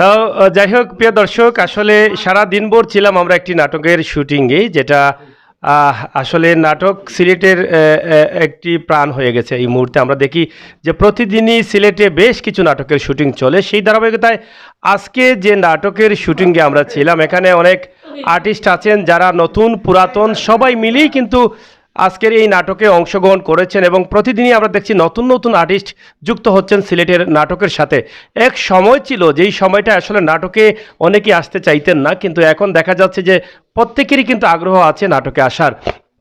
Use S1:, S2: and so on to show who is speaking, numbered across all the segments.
S1: তো যাই হোক প্রিয় দর্শক, আসলে সারা দিনভর ছিলাম আমরা একটি নাটকের শুটিংয়ে, যেটা আসলে নাটক সিলেটের একটি প্রাণ হয়ে গেছে এই মুহূর্তে। আমরা দেখি যে প্রতিদিনই সিলেটে বেশ কিছু নাটকের শুটিং চলে। সেই ধারাবাহিকতায় আজকে যে নাটকের শুটিংয়ে আমরা ছিলাম, এখানে অনেক আর্টিস্ট আছেন যারা নতুন পুরাতন সবাই মিলেই কিন্তু আজকের এই নাটকে অংশগ্রহণ করেছেন, এবং প্রতিদিনই আমরা দেখছি নতুন নতুন আর্টিস্ট যুক্ত হচ্ছেন সিলেটের নাটকের সাথে। এক সময় ছিল যেই সময়টা আসলে নাটকে অনেকেই আসতে চাইতেন না, কিন্তু এখন দেখা যাচ্ছে যে প্রত্যেকেরই কিন্তু আগ্রহ আছে নাটকে আসার।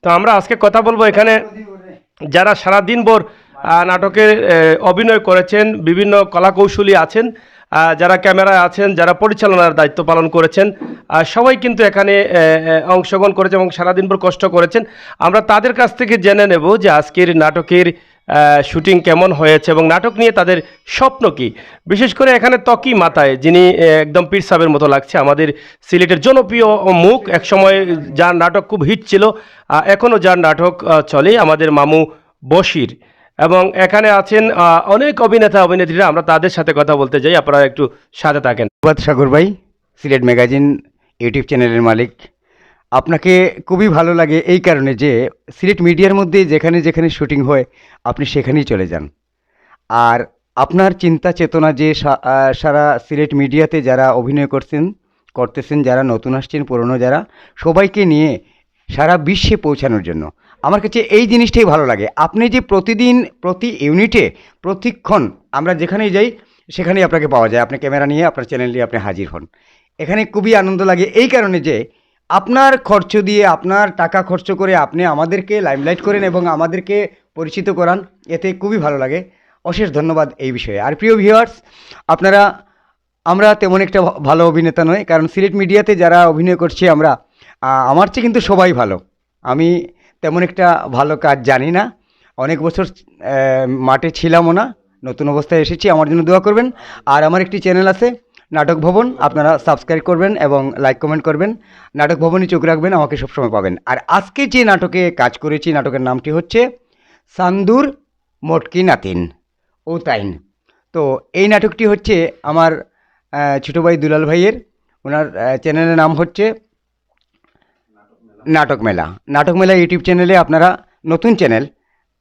S1: তো আমরা আজকে কথা বলবো এখানে যারা সারাদিন ভর নাটকে অভিনয় করেছেন, বিভিন্ন কলাকৌশলী আছেন, যারা ক্যামেরায় আছেন, যারা পরিচালনার দায়িত্ব পালন করেছেন, সবাই কিন্তু এখানে অংশগ্রহণ করেছেন এবং সারাদিন ভর কষ্ট করেছেন। আমরা তাদের কাছ থেকে জেনে নেব যে আজকের নাটকের শুটিং কেমন হয়েছে এবং নাটক নিয়ে তাদের স্বপ্ন কী। বিশেষ করে এখানে ত্বকি মাথায়, যিনি একদম পীর সাহেবের মতো লাগছে, আমাদের সিলেটের জনপ্রিয় মুখ, একসময় যার নাটক খুব হিট ছিল, এখনও যার নাটক চলে, আমাদের মামু বশির। এবং এখানে আছেন অনেক অভিনেতা অভিনেত্রীরা, আমরা তাদের সাথে কথা বলতে যাই, আপনারা একটু সাথে থাকেন।
S2: ধন্যবাদ সাগর ভাই, সিলেট ম্যাগাজিন ইউটিউব চ্যানেলের মালিক। আপনাকে খুবই ভালো লাগে এই কারণে যে সিলেট মিডিয়ার মধ্যে যেখানে যেখানে শুটিং হয় আপনি সেখানেই চলে যান। আর আপনার চিন্তা চেতনা যে সারা সিলেট মিডিয়াতে যারা অভিনয় করতেছেন, যারা নতুন আসছেন, পুরনো যারা, সবাইকে নিয়ে সারা বিশ্বে পৌঁছানোর জন্য আমার কাছে এই জিনিসটাই ভালো লাগে। আপনি যে প্রতিদিন প্রতি ইউনিটে প্রতিক্ষণ আমরা যেখানেই যাই সেখানেই আপনাকে পাওয়া যায়, আপনি ক্যামেরা নিয়ে আপনার চ্যানেল নিয়ে আপনি হাজির হন। এখানে খুবই আনন্দ লাগে এই কারণে যে আপনার খরচ দিয়ে, আপনার টাকা খরচ করে আপনি আমাদেরকে লাইমলাইট করেন এবং আমাদেরকে পরিচিত করান, এতে খুবই ভালো লাগে। অশেষ ধন্যবাদ এই বিষয়ে। আর প্রিয় ভিউয়ার্স, আপনারা, আমরা তেমন একটা ভালো অভিনেতা নয়, কারণ সিলেট মিডিয়াতে যারা অভিনয় করছি আমরা, আমার চেয়ে কিন্তু সবাই ভালো। আমি তেমন একটা ভালো কাজ জানি না, অনেক বছর মাঠে ছিলামও না, নতুন অবস্থায় এসেছি। আমার জন্য দোয়া করবেন। আর আমার একটি চ্যানেল আছে নাটক ভবন, আপনারা সাবস্ক্রাইব করবেন এবং লাইক কমেন্ট করবেন। নাটক ভবনই চোখ রাখবেন, আমাকে সবসময় পাবেন। আর আজকে যে নাটকে কাজ করেছি, নাটকের নামটি হচ্ছে সান্দুর মটকি নাতিন ও তাইন। তো এই নাটকটি হচ্ছে আমার ছোটো ভাই দুলাল ভাইয়ের, ওনার চ্যানেলের নাম হচ্ছে নাটক মেলা। নাটক মেলা ইউটিউব চ্যানেলে আপনারা, নতুন চ্যানেল,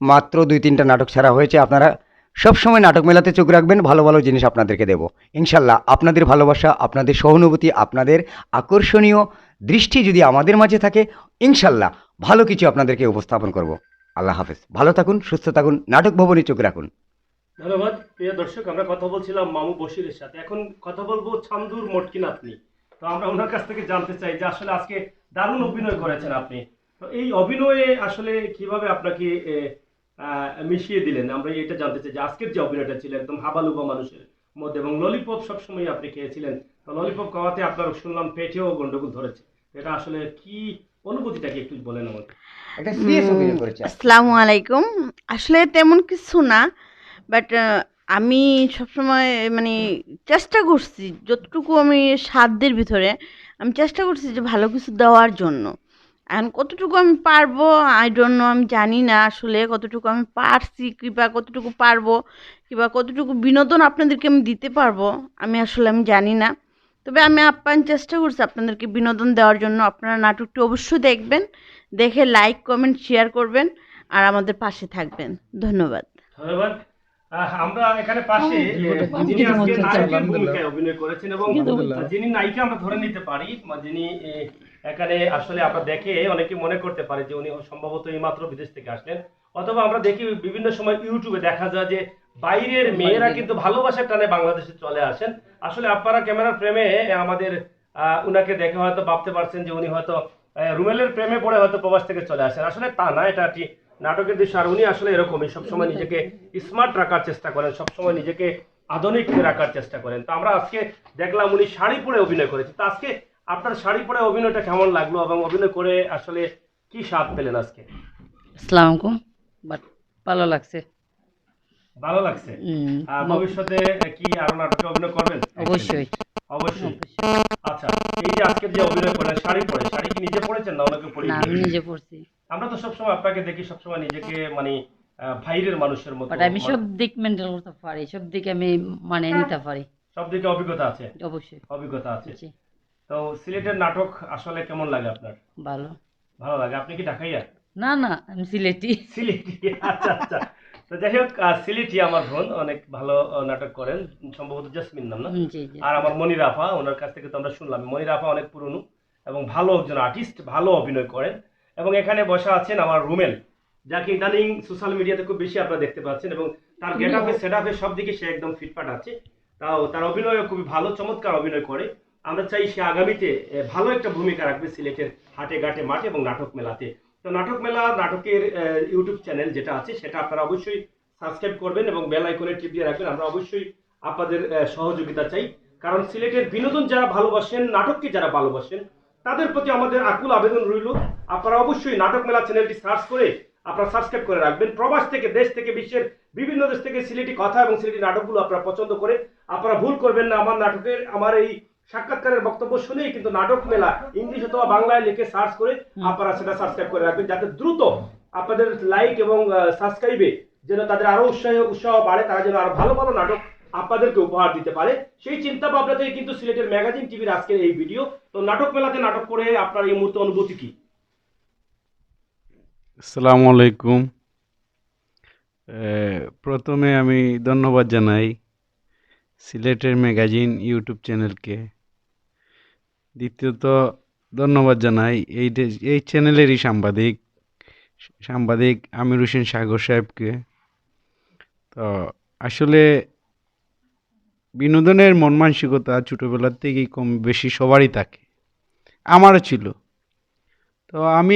S2: মাত্র 2-3টা নাটক ছাড়া হয়েছে। আপনারা সবসময় নাটক মেলাতে চোখ রাখবেন, ভালো ভালো জিনিস আপনাদেরকে দেব ইনশাল্লাহ। আপনাদের ভালোবাসা, আপনাদের সহানুভূতি, আপনাদের আকর্ষণীয় দৃষ্টি যদি আমাদের মাঝে থাকে, ইনশাল্লাহ ভালো কিছু আপনাদেরকে উপস্থাপন করব। আল্লাহ হাফেজ, ভালো থাকুন, সুস্থ থাকুন, নাটক ভবনে চোখ রাখুন।
S1: ধন্যবাদ প্রিয় দর্শক, আমরা কথা বলছিলাম মামু বশিরের সাথে, এখন কথা বলবো ছান্দুর মটকি নাতনি। তো আমরা ওনার কাছ থেকে জানতে চাই যে আসলে আজকে দারুণ অভিনয় করেছেন আপনি। তো এই অভিনয়ে আসলে কিভাবে আপনাকে মিশিয়ে দিলেন, আমরা এটা জানতে চাই যে আজকের যে অভিনয়টা ছিল একদম হাবালুবা মানুষের মধ্যে, এবং ললিপপ সবসময় আপনি খেয়েছিলেন, তো ললিপপ খাওয়াতে আপনার শুনলাম পেটেও গন্ডগোল ধরেছে, এটা আসলে কি অনুভূতিটা কি একটু বলেন আমাকে।
S2: একটা সিরিয়াস অভিনয় করেছে।
S3: আসসালামু আলাইকুম। আসলে তেমন কিছু না, বাট আমি সবসময় মানে চেষ্টা করছি যতটুকু আমি সাধ্যের ভিতরে, আমি চেষ্টা করছি যে ভালো কিছু দেওয়ার জন্য। এখন কতটুকু আমি পারবো আই ডোন্ট নো, আমি জানি না আসলে কতটুকু আমি পারছি, কিংবা কতটুকু পারবো, কিংবা কতটুকু বিনোদন আপনাদেরকে আমি দিতে পারবো, আমি জানি না। তবে আমি আপ্যায়ন চেষ্টা করছি আপনাদেরকে বিনোদন দেওয়ার জন্য। আপনারা নাটকটি অবশ্যই দেখবেন, দেখে লাইক কমেন্ট শেয়ার করবেন আর আমাদের পাশে থাকবেন। ধন্যবাদ।
S1: ধন্যবাদ। আমরা এখানে পাশে যিনি আজকে নায়কের ভূমিকায় অভিনয় করেছেন এবং যিনি নায়িকা আমরা ধরে নিতে পারি, যিনি এখানে আসলে আমরা দেখে অনেকে মনে করতে পারে যে উনি সম্ভবত এইমাত্র বিদেশ থেকে আসলেন, অথবা আমরা দেখি বিভিন্ন সময় ইউটিউবে দেখা যায় যে বাইরের মেয়েরা কিন্তু ভালোবাসার টানে বাংলাদেশে চলে আসেন। আসলে আপনারা ক্যামেরার প্রেমে আমাদের উনাকে দেখে হয়তো ভাবতে পারছেন যে উনি হয়তো রুমেলের প্রেমে পড়ে হয়তো প্রবাস থেকে চলে আসেন, আসলে তা না, এটা একটি নাটকের দৃশ্য। আর উনি আসলে এরকমই সবসময় নিজেকে স্মার্ট রাখার চেষ্টা করেন, সবসময় নিজেকে আধুনিক রাখার চেষ্টা করেন। তো আমরা আজকে দেখলাম উনি শাড়ি পরে অভিনয় করেছেন। তো আজকে আপনার শাড়ি পরে অভিনয়টা কেমন লাগলো এবং অভিনয় করে আসলে কি স্বাদ পেলেন আজকে?
S4: আসসালামু আলাইকুম। বাট ভালো লাগছে।
S1: ভালো লাগছে। ভবিষ্যতে কি আরো নাটকে অভিনয় করবেন?
S4: অবশ্যই
S1: অবশ্যই। আচ্ছা, এই যে আজকের যে অভিনয় করলেন শাড়ি পরে, শাড়ি কি নিজে পরেছেন না অন্যকে পরিয়ে?
S4: না, আমি নিজে পড়ছি।
S1: আমরা তো সবসময় আপনাকে দেখি সবসময় নিজেকে মানে বাইরের মানুষের মতো
S4: বাট আমি সব দিক মেনটেন করতে পারি, সব দিক আমি মানে নিতে পারি।
S1: সব দিকে অভিজ্ঞতা আছে?
S4: অবশ্যই।
S1: অভিজ্ঞতা আছে।
S4: জি,
S1: তো সিলেটের নাটক আসলে কেমন লাগে আপনার?
S4: ভালো।
S1: ভালো লাগে। আপনি কি ঢাকাইয়া?
S4: না না, আমি সিলেটি।
S1: সিলেটি, আচ্ছা আচ্ছা। তো যাই হোক, সিলেটি আমার বোন অনেক ভালো নাটক করেন, সম্ভবত জেসমিন নাম না?
S4: জি জি।
S1: আর আমার মনিরা আপা, ওনার কাছ থেকে তো আমরা শুনলাম। মনিরা আপা অনেক পুরনো এবং ভালো একজন আর্টিস্ট, ভালো অভিনয় করেন। এবং এখানে বসা আছেন আমার রুমেল, যাকে ইদানিং সোশ্যাল মিডিয়াতে খুব বেশি আপনারা দেখতে পাচ্ছেন, এবং তার গেট আপে সেট আপে সব দিকে সে একদম ফিটফাট আছে। তাও তার অভিনয়ও খুবই ভালো, চমৎকার অভিনয় করে। আমরা চাই সে আগামীতে ভালো একটা ভূমিকা রাখবে সিলেটের হাটে ঘাটে মাঠে এবং নাটক মেলাতে। তো নাটক মেলা নাটকের ইউটিউব চ্যানেল যেটা আছে সেটা আপনারা অবশ্যই সাবস্ক্রাইব করবেন এবং বেল আইকনে টিপ দিয়ে রাখবেন। আমরা অবশ্যই আপনাদের সহযোগিতা চাই, কারণ সিলেটের বিনোদন যারা ভালোবাসেন, নাটককে যারা ভালোবাসেন, তাদের প্রতি আমাদের আকুল আবেদন রইল, আপনারা অবশ্যই নাটক মেলা চ্যানেলটি সার্চ করে আপনারা সাবস্ক্রাইব করে রাখবেন। প্রবাস থেকে, দেশ থেকে, বিশ্বের বিভিন্ন দেশ থেকে সিলেটি কথা এবং সিলেটি নাটকগুলো আপনারা পছন্দ করে আপনারা ভুল করবেন না। আমার নাটকের, আমার এই সাক্ষাৎকারের বক্তব্য শুনেই কিন্তু নাটক মেলা ইংলিশ অথবা বাংলায় লিখে সার্চ করে আপনারা সেটা সাবস্ক্রাইব করে রাখবেন, যাতে দ্রুত আপনাদের লাইক এবং সাবস্ক্রাইবে যেন তাদের আরো উৎসাহ বাড়ে, তারা যেন আরো ভালো ভালো নাটক আপনাদেরকে উপহার দিতে পারে। সেই চিন্তা ভাবনা থেকে কিন্তু সিলেটের ম্যাগাজিন টিভির আজকের এই ভিডিও। তো নাটক মেলাতে নাটক করে আপনার এই মুহূর্তে অনুভূতি কি?
S5: আসসালামু আলাইকুম। প্রথমে আমি ধন্যবাদ জানাই সিলেটের ম্যাগাজিন ইউটিউব চ্যানেলকে। দ্বিতীয়ত ধন্যবাদ জানাই এই চ্যানেলেরই সাংবাদিক আমির হোসেন সাগর সাহেবকে। তো আসলে বিনোদনের মন মানসিকতা ছোটোবেলার থেকেই কম বেশি সবারই থাকে, আমারও ছিল। তো আমি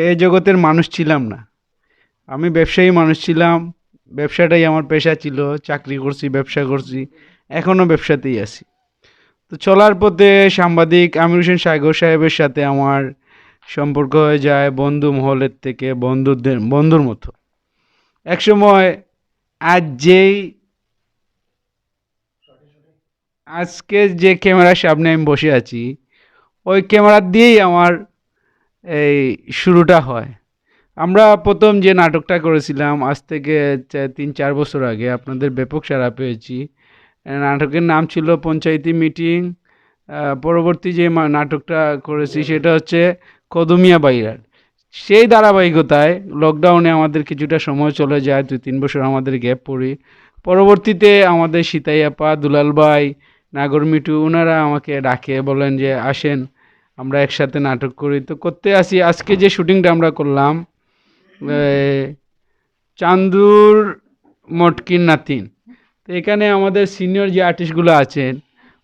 S5: এ জগতের মানুষ ছিলাম না, আমি ব্যবসায়ী মানুষ ছিলাম। ব্যবসাটাই আমার পেশা ছিল, চাকরি করছি, ব্যবসা করছি, এখনও ব্যবসাতেই আছি। তো চলার পথে সাংবাদিক আমির হোসেন সাগর সাহেবের সাথে আমার সম্পর্ক হয়ে যায় বন্ধু মহলের থেকে বন্ধুর মতো। একসময় আজকে যে ক্যামেরার সামনে আমি বসে আছি, ওই ক্যামেরা দিয়েই আমার এই শুরুটা হয়। আমরা প্রথম যে নাটকটা করেছিলাম আজ থেকে 3-4 বছর আগে, আপনাদের ব্যাপক সাড়া পেয়েছি। নাটকের নাম ছিল পঞ্চায়েতি মিটিং। পরবর্তী যে নাটকটা করেছি সেটা হচ্ছে কদমিয়া বাইরার। সেই ধারাবাহিকতায় লকডাউনে আমাদের কিছুটা সময় চলে যায়, 2-3 বছর আমাদের গ্যাপ পড়ি। পরবর্তীতে আমাদের সীতাই আপা, দুলাল ভাই, নাগর মিটু ওনারা আমাকে ডাকে, বলেন যে আসেন আমরা একসাথে নাটক করি। তো করতে আসি। আজকে যে শুটিংটা আমরা করলাম চান্দুর মটকির নাতিন, তো এখানে আমাদের সিনিয়র যে আর্টিস্টগুলো আছেন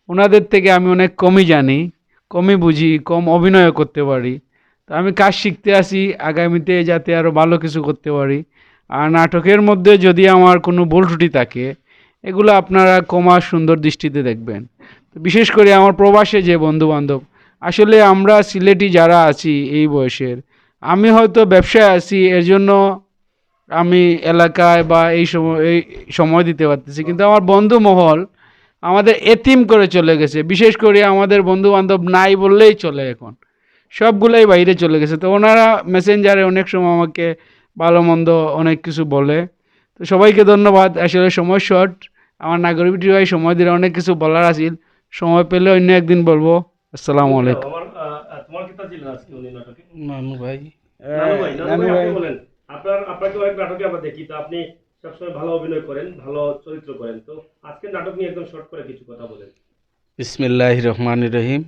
S5: ওনাদের থেকে আমি অনেক কমই জানি, কমই বুঝি, কম অভিনয় করতে পারি। তো আমি কাজ শিখতে আসি আগামীতে যাতে আরও ভালো কিছু করতে পারি। আর নাটকের মধ্যে যদি আমার কোনো ভুল ত্রুটি থাকে এগুলো আপনারা ক্ষমা সুন্দর দৃষ্টিতে দেখবেন। তো বিশেষ করে আমার প্রবাসে যে বন্ধুবান্ধব, আসলে আমরা সিলেটি যারা আছি এই বয়সের, আমি হয়তো ব্যবসায় আছি, এর জন্য আমি এলাকায় বা এই সময় দিতে পারতেছি, কিন্তু আমার বন্ধু মহল আমাদের এতিম করে চলে গেছে। বিশেষ করে আমাদের বন্ধু বান্ধব নাই বললেই চলে, এখন সবগুলাই বাইরে চলে গেছে। তো ওনারা মেসেঞ্জারে অনেক সময় আমাকে ভালো মন্দ অনেক কিছু বলে। তো সবাইকে ধন্যবাদ। আসলে সময় শর্ট, আমার নাগরিক ভাই সময় দিলে অনেক কিছু বলার আছিল, সময় পেলে অন্য একদিন বলবো। আসসালামু আলাইকুম।
S1: তোমার কি ছিলেন আজকে উনি নাটকে?
S5: নানু ভাই
S1: নানু ভাই আপনি বলেন। আপনাকে অনেক নাটকে আমরা দেখি, তো আপনি সবসময় ভালো অভিনয় করেন, ভালো চরিত্র করেন। তো আজকের নাটক নিয়ে একদম শর্ট করে কিছু কথা বলেন।
S6: বিসমিল্লাহির রহমানির রহিম।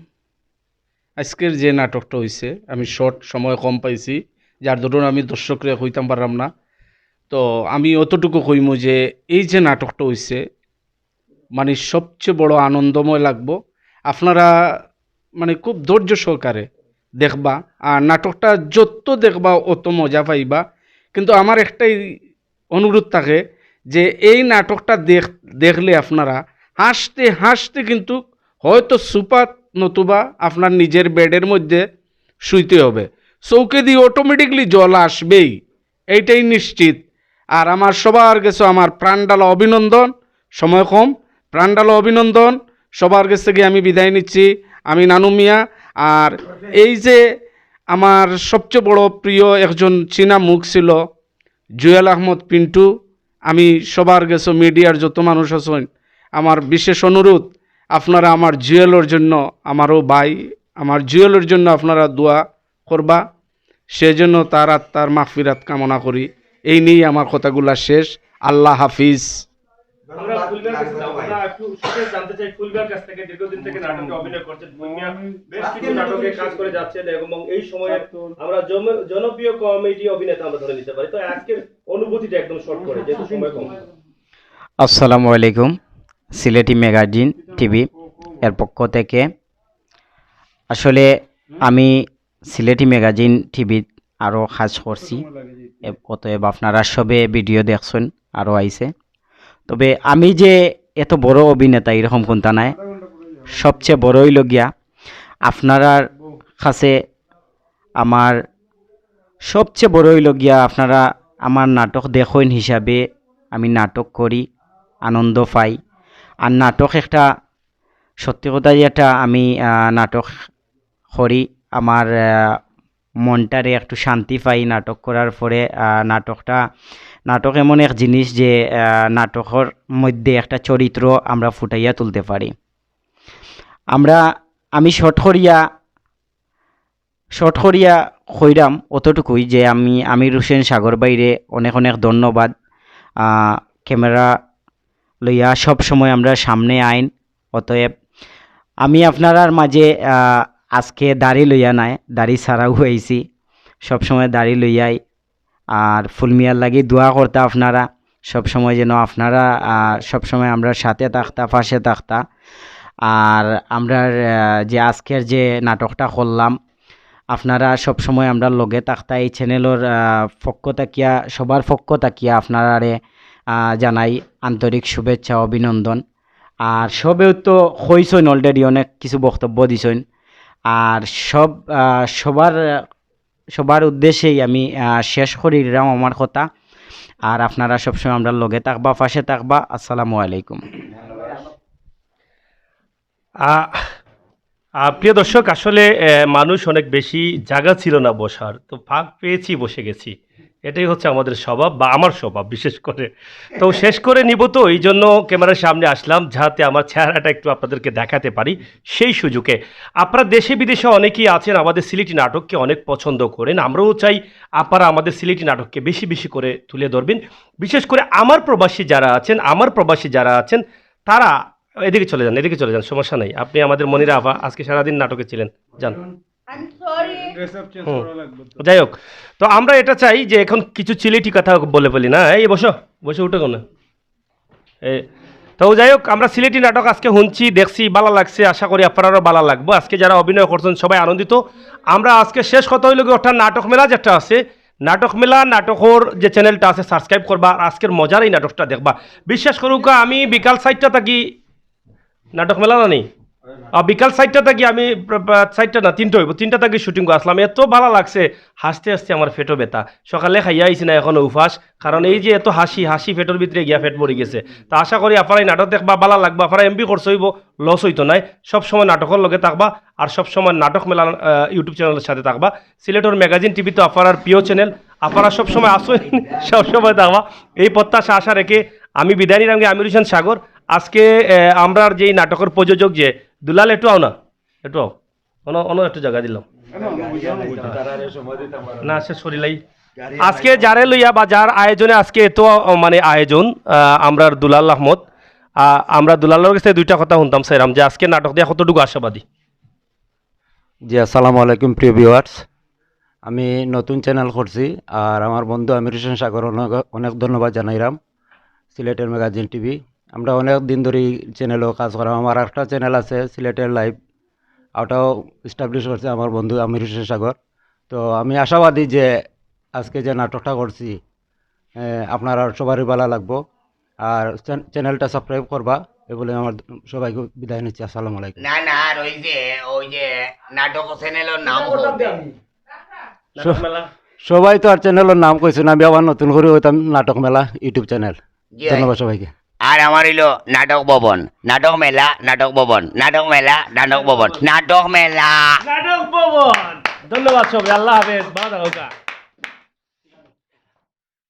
S6: আজকের যে নাটকটা হয়েছে আমি শর্ট সময় কম পাইছি, যার ধরুন আমি দর্শকরে হইতাম পারলাম না। তো আমি অতটুকু কইমু যে এই যে নাটকটা হয়েছে মানে সবচেয়ে বড় আনন্দময় লাগবো। আপনারা মানে খুব ধৈর্য সহকারে দেখবা, আর নাটকটা যত দেখবা অত মজা পাইবা। কিন্তু আমার একটাই অনুরোধ থাকে যে এই নাটকটা দেখলে আপনারা হাসতে হাসতে কিন্তু হয়তো সুপাত নতুবা আপনার নিজের বেডের মধ্যে শুইতে হবে, চৌকে দিয়ে অটোমেটিকলি জল আসবেই, এইটাই নিশ্চিত। আর আমার সবার কাছে আমার প্রাণডালা অভিনন্দন। সময় কম, প্রাণডালা অভিনন্দন। সবার কাছ থেকে আমি বিদায় নিচ্ছি। আমি নানু মিয়া। আর এই যে আমার সবচেয়ে বড় প্রিয় একজন চীনা মুখ ছিল জুয়েল আহমদ পিন্টু। আমি সবার কাছে মিডিয়ার যত মানুষ আছেন, আমার বিশেষ অনুরোধ, আপনারা আমার জুয়েলের জন্য, আমারও ভাই, আমার জুয়েলের জন্য আপনারা দোয়া করবা, সেজন্য তার আত্মার মাগফিরাত কামনা করি। এই নিয়েই আমার কথাগুলা শেষ। আল্লাহ হাফিজ।
S1: আমরা ফুলবিয়ার কাছে যাব। আমরা একটু শুনে জানতে চাই ফুলবিয়ার কাছ থেকে, দীর্ঘদিন থেকে নাটকে অভিনয় করছেন ফুলবিয়া, বেশ কিছু নাটকে কাজ করে যাচ্ছেন এবং এই সময়ে আমরা জনপ্রিয় কমেডি অভিনেতা আমরা ধরে নিতে পারি। তো আজকের অনুভূতিটা একদম শর্ট করে, যেহেতু সময় কম।
S7: আসসালামু আলাইকুম, সিলেটি ম্যাগাজিন টিভি এর পক্ষ থেকে আসলে আমি সিলেটি ম্যাগাজিন টিভি আরও কাজ করছি, অতএব আপনারা সবে ভিডিও দেখছেন আরও আইছে। তবে আমি যে এত বড় অভিনেতা এরকম কোনটা নাই, সবচেয়ে বড় হইল গিয়া আপনার কাছে আমার সবচেয়ে বড় হইল গিয়া আপনারা আমার নাটক দেখেন হিসাবে আমি নাটক করি, আনন্দ পাই। আর নাটক একটা সত্যি কথা যেটা আমি নাটক করি, আমার মনটারে একটু শান্তি পাই নাটক করার পরে। নাটক এমন এক জিনিস যে নাটকের মধ্যে একটা চরিত্র আমরা ফুটাইয়া তুলতে পারি। আমি শর্ট করিয়া কইরাম অতটুকুই যে আমি আমির হোসেন সাগর বাইরে অনেক অনেক ধন্যবাদ। ক্যামেরা লইয়া সব সময় আমরা সামনে আইন। অতএব আমি আপনার মাঝে আজকে দাড়ি লইয়া নাই, দাড়ি ছাড়াও হয়েছি, সবসময় দাড়ি লইয়াই। আর ফুলমিয়ার লাগি দোয়া করতা আপনারা সবসময়, যেন আপনারা সবসময় আমরা সাথে থাকতা, পাশে থাকতা। আর আমরা যে আজকের যে নাটকটা করলাম, আপনারা সবসময় আমরা লগে থাকতা। এই চ্যানেলের পক্ষ থাকিয়া, সবার পক্ষ থাকিয়া আপনারারে জানাই আন্তরিক শুভেচ্ছা, অভিনন্দন। আর সবেও তো হইছেন অলরেডি, অনেক কিছু বক্তব্য দিছেন। আর সবার উদ্দেশ্যেই আমি শেষ করি দিলাম আমার কথা। আর আপনারা সবসময় আমরা লগে থাকবা, পাশে থাকবা। আসসালামু আলাইকুম।
S1: প্রিয় দর্শক, আসলে মানুষ অনেক বেশি জায়গা ছিল না বসার, তো ফাঁক পেয়েছি, বসে গেছি। এটাই হচ্ছে আমাদের স্বভাব, বা আমার স্বভাব বিশেষ করে। তো শেষ করে নিব, তো এই জন্য ক্যামেরার সামনে আসলাম, যাতে আমার চেহারাটা একটু আপনাদেরকে দেখাতে পারি। সেই সুযোগে আপনারা দেশে বিদেশে অনেকেই আছেন, আমাদের সিলেটি নাটককে অনেক পছন্দ করেন। আমরাও চাই আপনারা আমাদের সিলেটি নাটককে বেশি বেশি করে তুলে ধরবেন। বিশেষ করে আমার প্রবাসী যারা আছেন তারা এদিকে চলে যান, সমস্যা নেই। আপনি আমাদের মনিরা আভা আজকে সারাদিন নাটকে ছিলেন, যান। যাই হোক, তো আমরা এটা চাই যে এখন কিছু সিলেটি কথা বলে ফেলি না। এই বসে উঠে কোন। তো যাই হোক, আমরা সিলেটি নাটক আজকে শুনছি, দেখছি, ভালো লাগছে। আশা করি আপনারাও ভালো লাগবে। আজকে যারা অভিনয় করছেন সবাই আনন্দিত। আমরা আজকে শেষ কথা হইল ওটা নাটক মেলা যেটা আছে, নাটকের যে চ্যানেলটা আছে সাবস্ক্রাইব করবা। আর আজকের মজার এই নাটকটা দেখবা। বিশ্বাস করুক, আমি বিকাল 4টা থাকি নাটক মেলা না নেই, বিকাল 4টা থাকি আমি 4টা না 3টা হইব, 3টা থাকি শুটিং আসলাম। এত ভালো লাগছে, হাসতে হাসতে আমার পেটও ব্যথা। সকালে খাইয়া আইছি না, এখন উপাস। কারণ এই যে এত হাসি পেটের ভিতরে গিয়া পেট ভরে গেছে। তা আশা করি আপনারা এই নাটক দেখবা, ভালো লাগবা। আপনারা এমবি খরচ হইব, লস হইতো নাই। সবসময় নাটকের লগে থাকবা, আর সবসময় নাটক মেলা ইউটিউব চ্যানেলের সাথে থাকবা। সিলেটের ম্যাগাজিন টিভি তো আপনার প্রিয় চ্যানেল, আপনারা সবসময় আসেন, সবসময় থাকবা। এই প্রত্যাশা আশা রেখে আমি বিদায় নিলাম। আমির হোসেন সাগর। আজকে আমরা যেই নাটকের প্রযোজক যে দুলাল, একটু আও না, একটু আও, অন্য একটু জায়গা দিলাম না, সে শরীলাই আজকে যারে লইয়া বা যার আয়োজনে আজকে এত মানে আয়োজন, আমরা দুলাল আহমদ। আমরা দুলালের কাছে 2টা কথা শুনতাম স্যারাম, যে আজকে নাটক দিয়ে কতটুকু আশাবাদী।
S8: জি, আসসালামু আলাইকুম প্রিয় ভিউয়ার্স। আমি নতুন চ্যানেল করছি, আর আমার বন্ধু আমির হোসেন সাগর অনেক ধন্যবাদ জানাইলাম। সিলেটের ম্যাগাজিন টিভি, আমরা অনেক দিন ধরে চ্যানেলেও কাজ করাম। আমার একটা চ্যানেল আছে সিলেটের লাইভ, ওটাও এস্টাবলিশ করছে আমার বন্ধু আমির হোসেন সাগর। তো আমি আশাবাদী যে আজকে যে নাটকটা করছি আপনারা সবারই ভালো লাগবো। আর চ্যানেলটা সাবস্ক্রাইব করবা, এ বলে আমার সবাইকে বিদায় নিচ্ছি। আসসালামু আলাইকুম।
S9: না আর ওই যে নাটক চ্যানেলের নাম
S8: সবাই তো আর চ্যানেলের নাম কইছে না, আমি আবার নতুন করে হইতাম নাটক মেলা ইউটিউব চ্যানেল। ধন্যবাদ সবাইকে।
S9: আর আমার হইলো নাটক ভবন, নাটক মেলা, নাটক ভবন, নাটক মেলা, নাটক ভবন, নাটক মেলা,
S1: নাটক ভবন। ধন্যবাদ সবাই, আল্লাহ হাফেজ, ভালো থাকো।